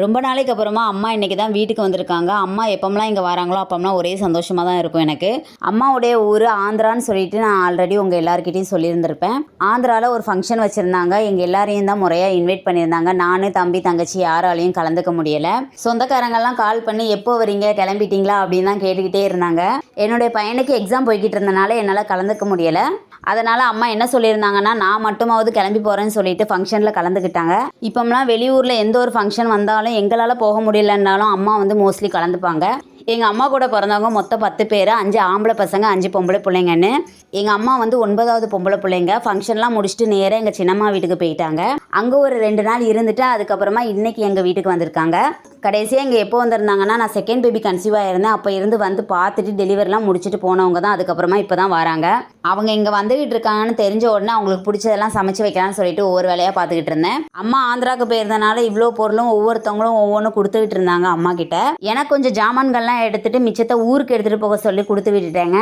ரொம்ப நாளைக்கு அப்புறமா அம்மா இன்றைக்கி தான் வீட்டுக்கு வந்திருக்காங்க. அம்மா எப்போம்லாம் இங்கே வராங்களோ அப்போம்லாம் ஒரே சந்தோஷமாக தான் இருக்கும் எனக்கு. அம்மாவுடைய ஊர் ஆந்திரான்னு சொல்லிட்டு நான் ஆல்ரெடி உங்கள் எல்லாருக்கிட்டையும் சொல்லியிருந்திருப்பேன். ஆந்திராவில் ஒரு ஃபங்க்ஷன் வச்சுருந்தாங்க. எங்கள் எல்லாரையும் தான் முறையாக இன்வைட் பண்ணியிருந்தாங்க. நான், தம்பி, தங்கச்சி யாராலையும் கலந்துக்க முடியலை. சொந்தக்காரங்கள்லாம் கால் பண்ணி எப்போ வரீங்க, கிளம்பிட்டீங்களா அப்படின்னு தான் கேட்டுக்கிட்டே இருந்தாங்க. என்னுடைய பையனுக்கு எக்ஸாம் போய்கிட்டு இருந்தனால என்னால் கலந்துக்க முடியலை. அதனால் அம்மா என்ன சொல்லியிருந்தாங்கன்னா, நான் மட்டுமாவது கிளம்பி போகிறேன்னு சொல்லிட்டு ஃபங்க்ஷனில் கலந்துக்கிட்டாங்க. இப்போம்லாம் வெளியூரில் எந்த ஒரு ஃபங்க்ஷன் வந்தாலும் எங்களால் போக முடியலன்னாலும் அம்மா வந்து மோஸ்ட்லி கலந்துப்பாங்க. எங்கள் அம்மா கூட பிறந்தவங்க மொத்தம் 10 பேர், 5 ஆம்பளை பசங்க, 5 பொம்பளை பிள்ளைங்கன்னு. எங்கள் அம்மா வந்து 9வது பொம்பளை பிள்ளைங்க. ஃபங்க்ஷன்லாம் முடிச்சுட்டு நேராக எங்கள் சின்னம்மா வீட்டுக்கு போயிட்டாங்க. அங்கே ஒரு 2 நாள் இருந்துட்டு அதுக்கப்புறமா இன்றைக்கி எங்கள் வீட்டுக்கு வந்திருக்காங்க. கடைசியாக இங்கே எப்போ வந்திருந்தாங்கன்னா, நான் செகண்ட் பேபி கன்சீவாக இருந்தேன். அப்போ இருந்து வந்து பார்த்துட்டு டெலிவரிலாம் முடிச்சுட்டு போனவங்க தான் அதுக்கப்புறமா இப்போ தான் வராங்க. அவங்க இங்கே வந்துக்கிட்டு இருக்காங்கன்னு தெரிஞ்ச உடனே அவங்களுக்கு பிடிச்சதெல்லாம் சமைச்சு வைக்கலாம்னு சொல்லிட்டு ஒவ்வொரு வேலையாக பார்த்துக்கிட்டு இருந்தேன். அம்மா ஆந்திராவுக்கு போயிருந்தனால இவ்வளோ பொருளும் ஒவ்வொருத்தவங்களும் ஒவ்வொன்றும் கொடுத்துக்கிட்டு இருந்தாங்க அம்மா கிட்ட. எனக்கு கொஞ்சம் ஜாமான்கள்லாம் எடுத்துகிட்டு மிச்சத்தை ஊருக்கு எடுத்துகிட்டு போக சொல்லி கொடுத்து விட்டுட்டேங்க.